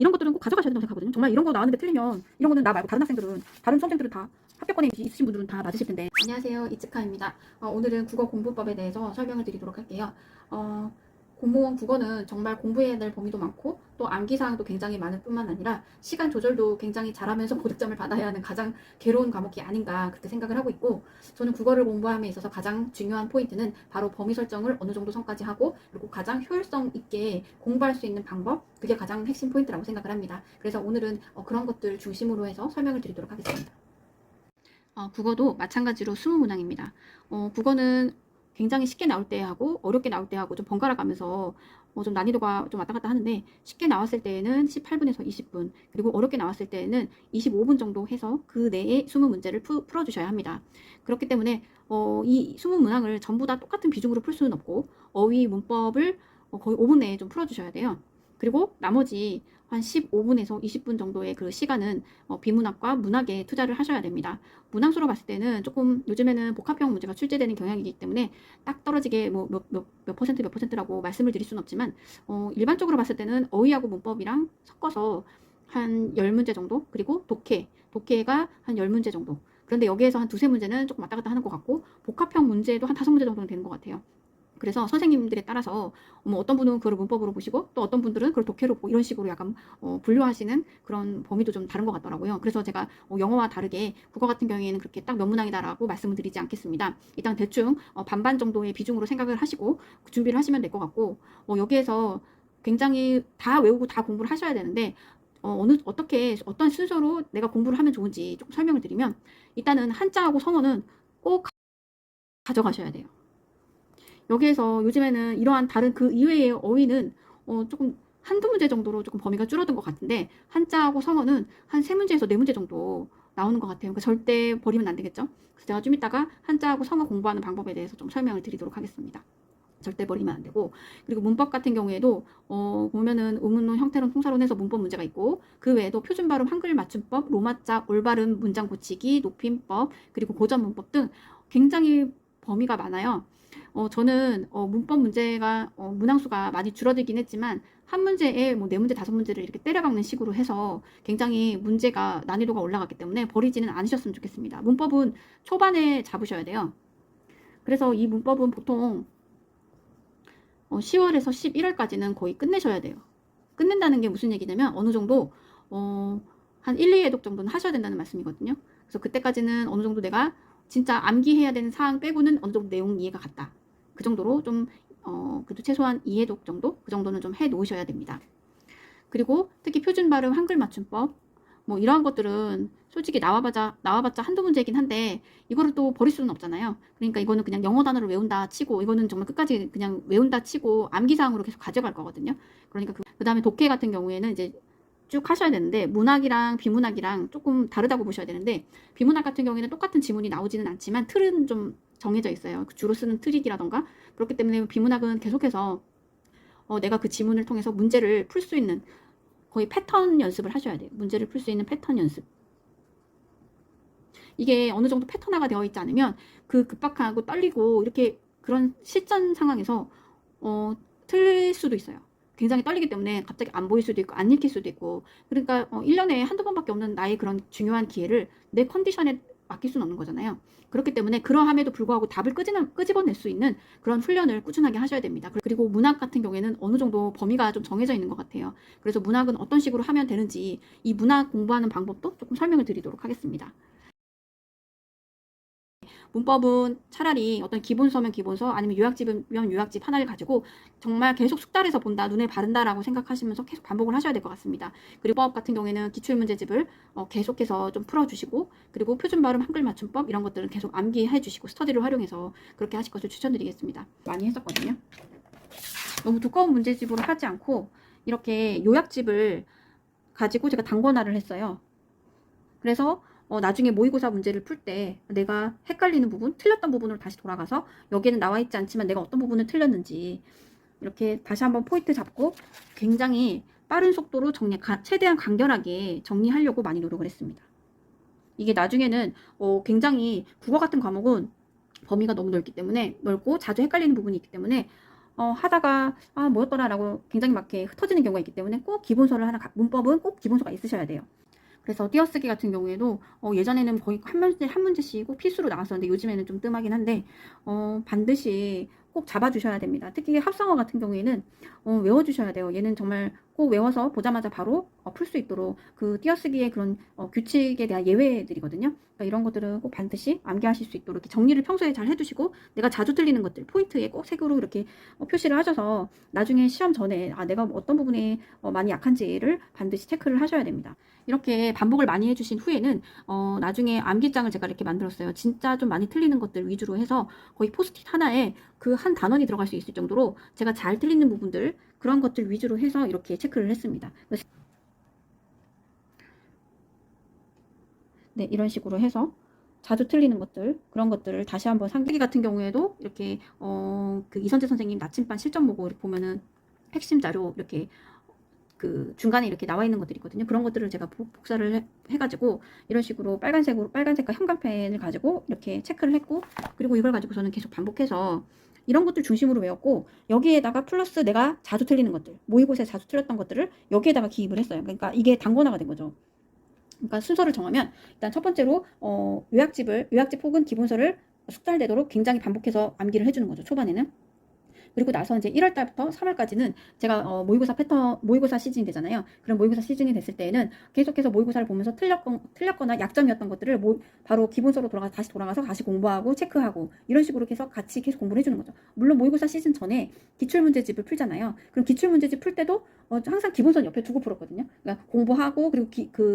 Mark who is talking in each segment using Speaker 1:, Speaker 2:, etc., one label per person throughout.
Speaker 1: 이런 것들은 꼭 가져가셔야 된다고 생각하거든요. 정말 이런 거 나왔는데 틀리면 이런 거는 나 말고 다른 학생들은, 다른 수험생들은 다 합격권에 있으신 분들은 다 맞으실 텐데.
Speaker 2: 안녕하세요, 이츠카입니다. 오늘은 국어 공부법에 대해서 설명을 드리도록 할게요. 공무원 국어는 정말 공부해야 될 범위도 많고 또 암기사항도 굉장히 많을 뿐만 아니라 시간 조절도 굉장히 잘하면서 고득점을 받아야 하는 가장 괴로운 과목이 아닌가 그렇게 생각을 하고 있고, 저는 국어를 공부함에 있어서 가장 중요한 포인트는 바로 범위 설정을 어느 정도 선까지 하고, 그리고 가장 효율성 있게 공부할 수 있는 방법, 그게 가장 핵심 포인트라고 생각을 합니다. 그래서 오늘은 그런 것들 중심으로 해서 설명을 드리도록 하겠습니다. 국어도 마찬가지로 20문항입니다. 국어는 굉장히 쉽게 나올 때 하고 어렵게 나올 때 하고 좀 번갈아 가면서 좀 난이도가 좀 왔다 갔다 하는데, 쉽게 나왔을 때에는 18분에서 20분, 그리고 어렵게 나왔을 때에는 25분 정도 해서 그 내에 20문제를 풀어주셔야 합니다. 그렇기 때문에 이 20문항을 전부 다 똑같은 비중으로 풀 수는 없고 어휘 문법을 거의 5분 내에 좀 풀어주셔야 돼요. 그리고 나머지 한 15분에서 20분 정도의 그 시간은 비문학과 문학에 투자를 하셔야 됩니다. 문항수로 봤을 때는 조금 요즘에는 복합형 문제가 출제되는 경향이기 때문에 딱 떨어지게 뭐 몇 퍼센트 몇 퍼센트라고 말씀을 드릴 수는 없지만, 일반적으로 봤을 때는 어휘하고 문법이랑 섞어서 한 10문제 정도, 그리고 독해가 한 10문제 정도. 그런데 여기에서 한 두세 문제는 조금 왔다 갔다 하는 것 같고, 복합형 문제도 한 5문제 정도는 되는 것 같아요. 그래서 선생님들에 따라서 어떤 분은 그걸 문법으로 보시고 또 어떤 분들은 그걸 독해로 보고, 이런 식으로 약간 분류하시는 그런 범위도 좀 다른 것 같더라고요. 그래서 제가 영어와 다르게 국어 같은 경우에는 그렇게 딱 몇 문항이다라고 말씀을 드리지 않겠습니다. 일단 대충 반반 정도의 비중으로 생각을 하시고 준비를 하시면 될 것 같고, 여기에서 굉장히 다 외우고 다 공부를 하셔야 되는데, 어떤 순서로 내가 공부를 하면 좋은지 조금 설명을 드리면, 일단은 한자하고 성어는 꼭 가져가셔야 돼요. 여기에서 요즘에는 이러한 다른 그 이외의 어휘는 조금 한두 문제 정도로 조금 범위가 줄어든 것 같은데, 한자하고 성어는 한 3문제에서 4문제 정도 나오는 것 같아요. 그러니까 절대 버리면 안 되겠죠. 그래서 제가 좀 이따가 한자하고 성어 공부하는 방법에 대해서 좀 설명을 드리도록 하겠습니다. 절대 버리면 안 되고, 그리고 문법 같은 경우에도 보면은 의문론, 형태론, 통사론에서 문법 문제가 있고, 그 외에도 표준 발음, 한글 맞춤법, 로마자, 올발음, 문장 고치기, 높임법, 그리고 고전 문법 등 굉장히 범위가 많아요. 저는 문법 문제가 문항수가 많이 줄어들긴 했지만, 한 문제에 뭐 4문제, 5문제를 이렇게 때려박는 식으로 해서 굉장히 문제가 난이도가 올라갔기 때문에 버리지는 않으셨으면 좋겠습니다. 문법은 초반에 잡으셔야 돼요. 그래서 이 문법은 보통 10월에서 11월까지는 거의 끝내셔야 돼요. 끝낸다는 게 무슨 얘기냐면 어느 정도 한 1, 2회독 정도는 하셔야 된다는 말씀이거든요. 그래서 그때까지는 어느 정도 내가 진짜 암기해야 되는 사항 빼고는 어느 정도 내용 이해가 갔다. 그 정도로 좀 그래도 최소한 2회독 정도? 그 정도는 좀 해 놓으셔야 됩니다. 그리고 특히 표준 발음, 한글 맞춤법 뭐 이러한 것들은 솔직히 나와봤자 한두 문제이긴 한데, 이거를 또 버릴 수는 없잖아요. 그러니까 이거는 그냥 영어 단어를 외운다 치고, 이거는 정말 끝까지 그냥 외운다 치고 암기사항으로 계속 가져갈 거거든요. 그러니까 그 다음에 독해 같은 경우에는 이제 쭉 하셔야 되는데, 문학이랑 비문학이랑 조금 다르다고 보셔야 되는데, 비문학 같은 경우에는 똑같은 지문이 나오지는 않지만 틀은 좀 정해져 있어요. 주로 쓰는 트릭이라던가. 그렇기 때문에 비문학은 계속해서 내가 그 지문을 통해서 문제를 풀 수 있는 거의 패턴 연습을 하셔야 돼요. 문제를 풀 수 있는 패턴 연습. 이게 어느 정도 패턴화가 되어 있지 않으면 그 급박하고 떨리고 이렇게 그런 실전 상황에서 틀릴 수도 있어요. 굉장히 떨리기 때문에 갑자기 안 보일 수도 있고 안 읽힐 수도 있고. 그러니까 1년에 한두 번밖에 없는 나의 그런 중요한 기회를 내 컨디션에 맡길 수는 없는 거잖아요. 그렇기 때문에 그러함에도 불구하고 답을 끄집어낼 수 있는 그런 훈련을 꾸준하게 하셔야 됩니다. 그리고 문학 같은 경우에는 어느 정도 범위가 좀 정해져 있는 것 같아요. 그래서 문학은 어떤 식으로 하면 되는지, 이 문학 공부하는 방법도 조금 설명을 드리도록 하겠습니다. 문법은 차라리 어떤 기본서면 기본서, 아니면 요약집이면 요약집 하나를 가지고 정말 계속 숙달해서 본다, 눈에 바른다라고 생각하시면서 계속 반복을 하셔야 될 것 같습니다. 그리고 법 같은 경우에는 기출문제집을 계속해서 좀 풀어주시고, 그리고 표준발음, 한글 맞춤법 이런 것들은 계속 암기해 주시고 스터디를 활용해서 그렇게 하실 것을 추천드리겠습니다. 많이 했었거든요. 너무 두꺼운 문제집으로 하지 않고 이렇게 요약집을 가지고 제가 단권화를 했어요. 그래서 나중에 모의고사 문제를 풀 때 내가 헷갈리는 부분, 틀렸던 부분으로 다시 돌아가서 여기에는 나와 있지 않지만 내가 어떤 부분을 틀렸는지 이렇게 다시 한번 포인트 잡고 굉장히 빠른 속도로 최대한 간결하게 정리하려고 많이 노력을 했습니다. 이게 나중에는 굉장히 국어 같은 과목은 범위가 너무 넓고 자주 헷갈리는 부분이 있기 때문에
Speaker 1: 하다가 뭐였더라라고 굉장히 막 이렇게 흩어지는 경우가 있기 때문에 꼭 기본서를 하나 문법은 꼭 기본서가 있으셔야 돼요. 그래서 띄어쓰기 같은 경우에도 예전에는 거의 한 문제씩 꼭 필수로 나왔었는데 요즘에는 좀 뜸하긴 한데 반드시 꼭 잡아주셔야 됩니다. 특히 합성어 같은 경우에는 외워주셔야 돼요. 얘는 정말 꼭 외워서 보자마자 바로 풀 수 있도록 그 띄어쓰기의 그런 규칙에 대한 예외들이거든요. 그러니까 이런 것들은 꼭 반드시 암기하실 수 있도록 이렇게 정리를 평소에 잘 해두시고 내가 자주 틀리는 것들 포인트에 꼭 색으로 이렇게 표시를 하셔서 나중에 시험 전에 내가 어떤 부분에 많이 약한지를 반드시 체크를 하셔야 됩니다. 이렇게 반복을 많이 해주신 후에는 나중에 암기장을 제가 이렇게 만들었어요. 진짜 좀 많이 틀리는 것들 위주로 해서 거의 포스트잇 하나에 그 한 단원이 들어갈 수 있을 정도로 제가 잘 틀리는 부분들 그런 것들 위주로 해서 이렇게 체크를 했습니다. 네, 이런 식으로 해서 자주 틀리는 것들 그런 것들을 다시 한번 상기 같은 경우에도 이렇게 그 이선재 선생님 나침반 실전 보고 이렇게 보면은 핵심 자료 이렇게 그 중간에 이렇게 나와 있는 것들이 있거든요. 그런 것들을 제가 복사를 해가지고 이런 식으로 빨간색과 형광펜을 가지고 이렇게 체크를 했고 그리고 이걸 가지고 저는 계속 반복해서 이런 것들 중심으로 외웠고 여기에다가 플러스 내가 자주 틀리는 것들 모의고사에 자주 틀렸던 것들을 여기에다가 기입을 했어요. 그러니까 이게 단권화가 된 거죠. 그러니까 순서를 정하면 일단 첫 번째로 요약집 혹은 기본서를 숙달되도록 굉장히 반복해서 암기를 해주는 거죠. 초반에는. 그리고 나서 이제 1월 달부터 3월까지는 제가 모의고사 시즌이 되잖아요. 그럼 모의고사 시즌이 됐을 때에는 계속해서 모의고사를 보면서 틀렸거나 약점이었던 것들을 바로 기본서로 다시 돌아가서 다시 공부하고 체크하고 이런 식으로 해서 같이 계속 공부를 해주는 거죠. 물론 모의고사 시즌 전에 기출문제집을 풀잖아요. 그럼 기출문제집 풀 때도 항상 기본서는 옆에 두고 풀었거든요. 그러니까 공부하고 그리고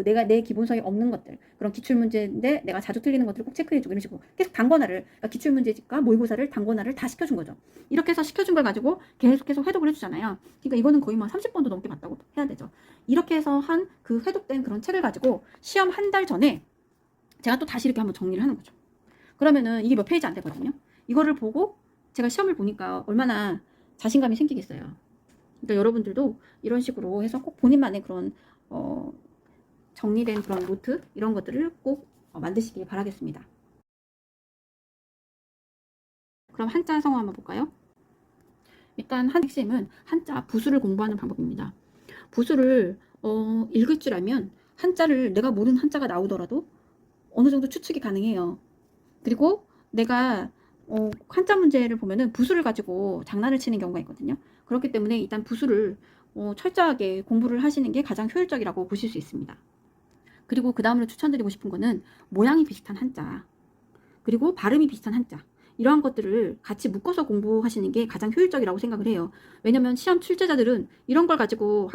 Speaker 1: 내 기본서에 없는 것들 그런 기출문제인데 내가 자주 틀리는 것들을 꼭 체크해주고 이런 식으로 계속 단권화를 그러니까 기출문제집과 모의고사를 단권화를 다 시켜준 거죠. 이렇게 해서 시켜준 걸 가지고 계속해서 회독을 해주잖아요. 그러니까 이거는 거의 막 30번도 넘게 봤다고 해야 되죠. 이렇게 해서 한 그 회독된 그런 책을 가지고 시험 한 달 전에 제가 또 다시 이렇게 한번 정리를 하는 거죠. 그러면은 이게 몇 페이지 안 되거든요. 이거를 보고 제가 시험을 보니까 얼마나 자신감이 생기겠어요. 그러니까 여러분들도 이런 식으로 해서 꼭 본인만의 그런 정리된 그런 노트 이런 것들을 꼭 만드시길 바라겠습니다. 그럼 한자 성어 한번 볼까요? 일단 핵심은 한자 부수를 공부하는 방법입니다. 부수를 읽을 줄 알면 한자를 내가 모르는 한자가 나오더라도 어느 정도 추측이 가능해요. 그리고 내가 한자 문제를 보면은 부수를 가지고 장난을 치는 경우가 있거든요. 그렇기 때문에 일단 부수를 철저하게 공부를 하시는 게 가장 효율적이라고 보실 수 있습니다. 그리고 그 다음으로 추천드리고 싶은 거는 모양이 비슷한 한자 그리고 발음이 비슷한 한자 이러한 것들을 같이 묶어서 공부하시는 게 가장 효율적이라고 생각을 해요. 왜냐면 시험 출제자들은 이런 걸 가지고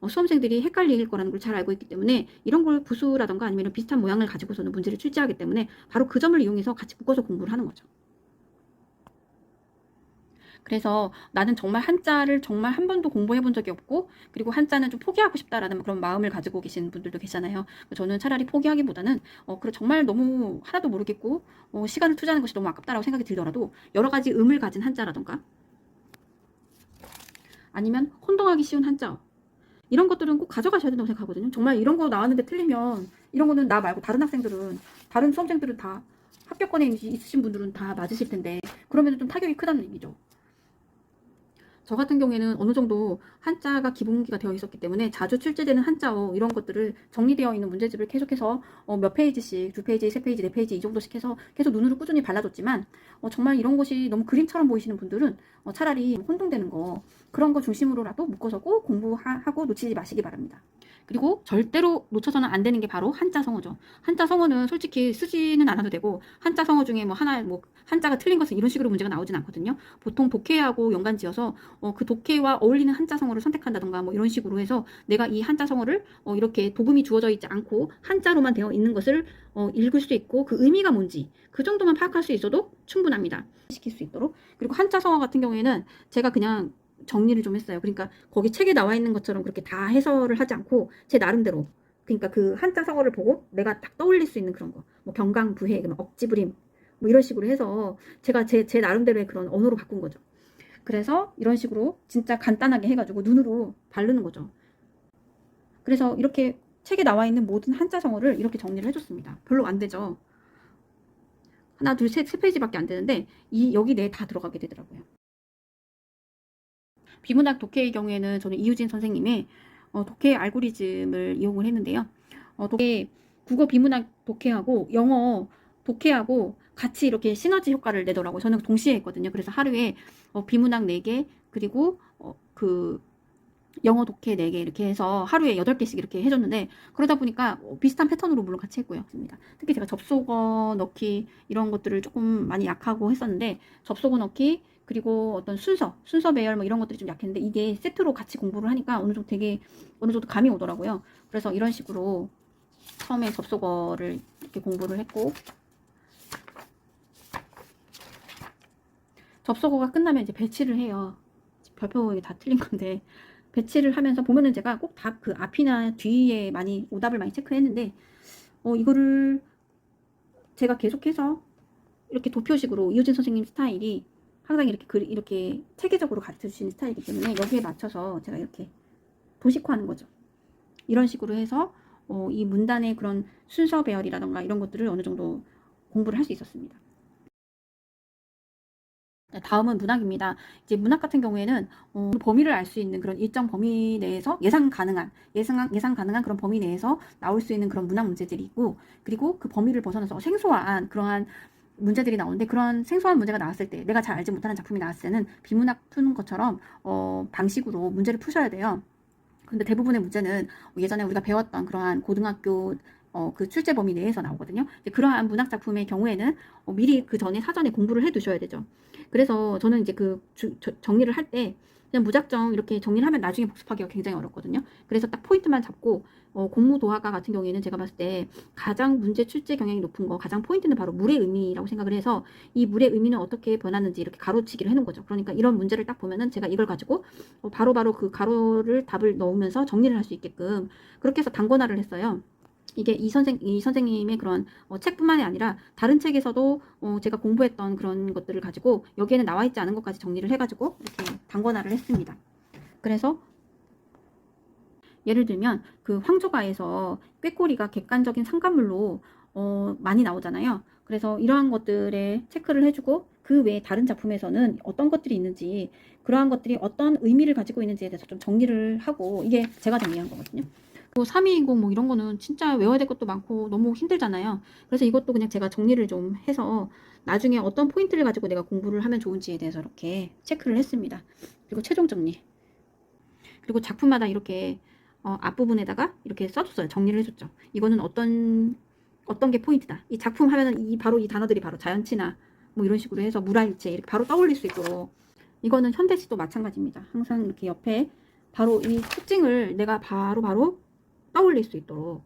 Speaker 1: 수험생들이 헷갈릴 거라는 걸 잘 알고 있기 때문에 이런 걸 부수라던가 아니면 비슷한 모양을 가지고서는 문제를 출제하기 때문에 바로 그 점을 이용해서 같이 묶어서 공부를 하는 거죠. 그래서 나는 정말 한자를 정말 한 번도 공부해 본 적이 없고 그리고 한자는 좀 포기하고 싶다라는 그런 마음을 가지고 계신 분들도 계시잖아요. 저는 차라리 포기하기보다는 그래 정말 너무 하나도 모르겠고 시간을 투자하는 것이 너무 아깝다라고 생각이 들더라도 여러 가지 음을 가진 한자라던가 아니면 혼동하기 쉬운 한자 이런 것들은 꼭 가져가셔야 된다고 생각하거든요. 정말 이런 거 나왔는데 틀리면 이런 거는 나 말고 다른 수험생들은 다 합격권에 있으신 분들은 다 맞으실 텐데 그러면 좀 타격이 크다는 얘기죠. 저 같은 경우에는 어느 정도 한자가 기본기가 되어 있었기 때문에 자주 출제되는 한자어 이런 것들을 정리되어 있는 문제집을 계속해서 몇 페이지씩 2페이지, 3페이지, 4페이지 이 정도씩 해서 계속 눈으로 꾸준히 발라줬지만 정말 이런 것이 너무 그림처럼 보이시는 분들은 차라리 혼동되는 거 그런 거 중심으로라도 묶어서 꼭 공부하고 놓치지 마시기 바랍니다. 그리고 절대로 놓쳐서는 안 되는 게 바로 한자 성어죠. 한자 성어는 솔직히 쓰지는 않아도 되고 한자 성어 중에 한자가 틀린 것은 이런 식으로 문제가 나오진 않거든요. 보통 독해하고 연관지어서 그 독해와 어울리는 한자 성어를 선택한다던가 이런 식으로 해서 내가 이 한자 성어를 이렇게 도금이 주어져 있지 않고 한자로만 되어 있는 것을 읽을 수 있고 그 의미가 뭔지 그 정도만 파악할 수 있어도 충분합니다. 시킬 수 있도록. 그리고 한자 성어 같은 경우에는 제가 그냥 정리를 좀 했어요. 그러니까 거기 책에 나와 있는 것처럼 그렇게 다 해설을 하지 않고 제 나름대로 그러니까 그 한자 성어를 보고 내가 딱 떠올릴 수 있는 그런 거 경강부해 억지부림 이런 식으로 해서 제가 제 나름대로의 그런 언어로 바꾼 거죠. 그래서 이런 식으로 진짜 간단하게 해가지고 눈으로 바르는 거죠. 그래서 이렇게 책에 나와 있는 모든 한자 성어를 이렇게 정리를 해줬습니다. 별로 안 되죠. 하나, 둘, 셋, 세 페이지밖에 안 되는데 여기 내에 다 들어가게 되더라고요. 비문학 독해의 경우에는 저는 이유진 선생님의 독해 알고리즘을 이용을 했는데요. 독해, 국어 비문학 독해하고 영어 독해하고 같이 이렇게 시너지 효과를 내더라고요. 저는 동시에 했거든요. 그래서 하루에 비문학 4개 그리고 그 영어 독해 4개 이렇게 해서 하루에 8개씩 이렇게 해줬는데, 그러다 보니까 비슷한 패턴으로 물론 같이 했고요. 특히 제가 접속어 넣기 이런 것들을 조금 많이 약하고 했었는데, 접속어 넣기 그리고 어떤 순서 배열 뭐 이런 것들이 좀 약했는데, 이게 세트로 같이 공부를 하니까 어느 정도 감이 오더라고요. 그래서 이런 식으로 처음에 접속어를 이렇게 공부를 했고, 접속어가 끝나면 이제 배치를 해요. 별표 다 틀린 건데 배치를 하면서 보면은 제가 꼭 다 그 앞이나 뒤에 많이 오답을 많이 체크했는데, 이거를 제가 계속해서 이렇게 도표식으로 이효진 선생님 스타일이 항상 이렇게 체계적으로 가르쳐 주시는 스타일이기 때문에 여기에 맞춰서 제가 이렇게 도식화하는 거죠. 이런 식으로 해서 이 문단의 그런 순서 배열이라던가 이런 것들을 어느 정도 공부를 할 수 있었습니다. 다음은 문학입니다. 이제 문학 같은 경우에는 범위를 알 수 있는 그런 일정 범위 내에서 예상 가능한 그런 범위 내에서 나올 수 있는 그런 문학 문제들이 있고, 그리고 그 범위를 벗어나서 생소한 그러한 문제들이 나오는데, 그런 생소한 문제가 나왔을 때, 내가 잘 알지 못하는 작품이 나왔을 때는 비문학 푸는 것처럼 방식으로 문제를 푸셔야 돼요. 근데 대부분의 문제는 예전에 우리가 배웠던 그러한 고등학교 그 출제 범위 내에서 나오거든요. 이제 그러한 문학 작품의 경우에는 미리 그 전에 사전에 공부를 해 두셔야 되죠. 그래서 저는 이제 정리를 할 때 그냥 무작정 이렇게 정리를 하면 나중에 복습하기가 굉장히 어렵거든요. 그래서 딱 포인트만 잡고, 공무도화가 같은 경우에는 제가 봤을 때 가장 문제 출제 경향이 높은 거, 가장 포인트는 바로 물의 의미라고 생각을 해서, 이 물의 의미는 어떻게 변하는지 이렇게 가로치기를 해놓은 거죠. 그러니까 이런 문제를 딱 보면은 제가 이걸 가지고 바로바로 그 가로를 답을 넣으면서 정리를 할 수 있게끔 그렇게 해서 단권화를 했어요. 이게 이 선생님의 그런 책뿐만이 아니라 다른 책에서도 제가 공부했던 그런 것들을 가지고 여기에는 나와 있지 않은 것까지 정리를 해가지고 이렇게 단권화를 했습니다. 그래서 예를 들면 그 황조가에서 꾀꼬리가 객관적인 상관물로 많이 나오잖아요. 그래서 이러한 것들에 체크를 해주고, 그 외에 다른 작품에서는 어떤 것들이 있는지, 그러한 것들이 어떤 의미를 가지고 있는지에 대해서 좀 정리를 하고, 이게 제가 정리한 거거든요. 3.2인공 뭐 이런 거는 진짜 외워야 될 것도 많고 너무 힘들잖아요. 그래서 이것도 그냥 제가 정리를 좀 해서 나중에 어떤 포인트를 가지고 내가 공부를 하면 좋은지에 대해서 이렇게 체크를 했습니다. 그리고 최종 정리. 그리고 작품마다 이렇게 앞부분에다가 이렇게 써줬어요. 정리를 해줬죠. 이거는 어떤 게 포인트다. 이 작품 하면은 바로 이 단어들이 바로 자연치나 뭐 이런 식으로 해서 물화일체 이렇게 바로 떠올릴 수 있도록. 이거는 현대시도 마찬가지입니다. 항상 이렇게 옆에 바로 이 특징을 내가 바로 떠올릴 수 있도록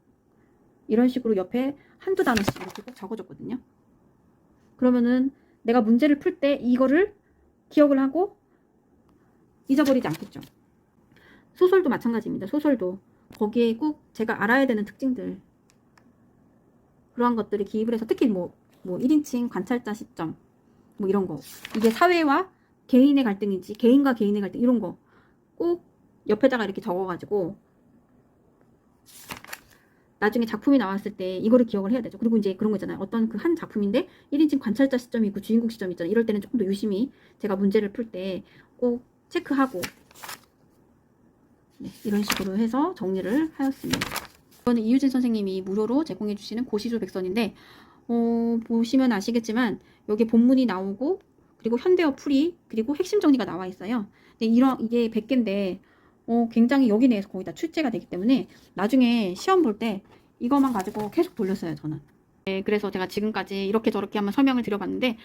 Speaker 1: 이런 식으로 옆에 한두 단어씩 이렇게 꼭 적어줬거든요. 그러면은 내가 문제를 풀 때 이거를 기억을 하고 잊어버리지 않겠죠. 소설도 마찬가지입니다. 소설도 거기에 꼭 제가 알아야 되는 특징들, 그러한 것들을 기입을 해서, 특히 뭐 1인칭 관찰자 시점 뭐 이런 거, 이게 사회와 개인의 갈등인지 개인과 개인의 갈등 이런 거 꼭 옆에다가 이렇게 적어가지고 나중에 작품이 나왔을 때 이거를 기억을 해야 되죠. 그리고 이제 그런 거 있잖아요. 어떤 그 한 작품인데 1인칭 관찰자 시점이 있고 주인공 시점이 있잖아요. 이럴 때는 조금 더 유심히 제가 문제를 풀 때 꼭 체크하고, 네, 이런 식으로 해서 정리를 하였습니다. 이거는 이유진 선생님이 무료로 제공해 주시는 고시조 백선인데, 보시면 아시겠지만 여기 본문이 나오고, 그리고 현대어 풀이, 그리고 핵심 정리가 나와 있어요. 근데 이게 100개인데 굉장히 여기 내에서 거의 다 출제가 되기 때문에 나중에 시험 볼 때 이것만 가지고 계속 돌렸어요, 저는. 네, 그래서 제가 지금까지 이렇게 저렇게 한번 설명을 드려봤는데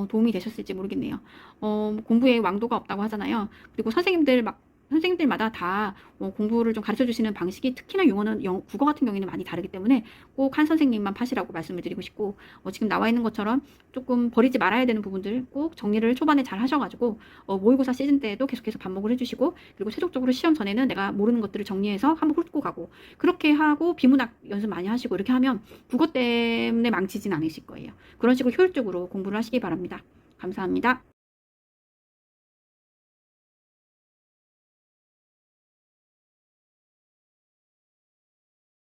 Speaker 1: 도움이 되셨을지 모르겠네요. 공부에 왕도가 없다고 하잖아요. 그리고 선생님들마다 다 공부를 좀 가르쳐 주시는 방식이, 특히나 영어는 국어 같은 경우에는 많이 다르기 때문에 꼭 한 선생님만 파시라고 말씀을 드리고 싶고, 지금 나와 있는 것처럼 조금 버리지 말아야 되는 부분들 꼭 정리를 초반에 잘 하셔가지고 모의고사 시즌 때도 계속해서 반복을 해주시고, 그리고 최종적으로 시험 전에는 내가 모르는 것들을 정리해서 한번 훑고 가고, 그렇게 하고 비문학 연습 많이 하시고 이렇게 하면 국어 때문에 망치진 않으실 거예요. 그런 식으로 효율적으로 공부를 하시기 바랍니다. 감사합니다.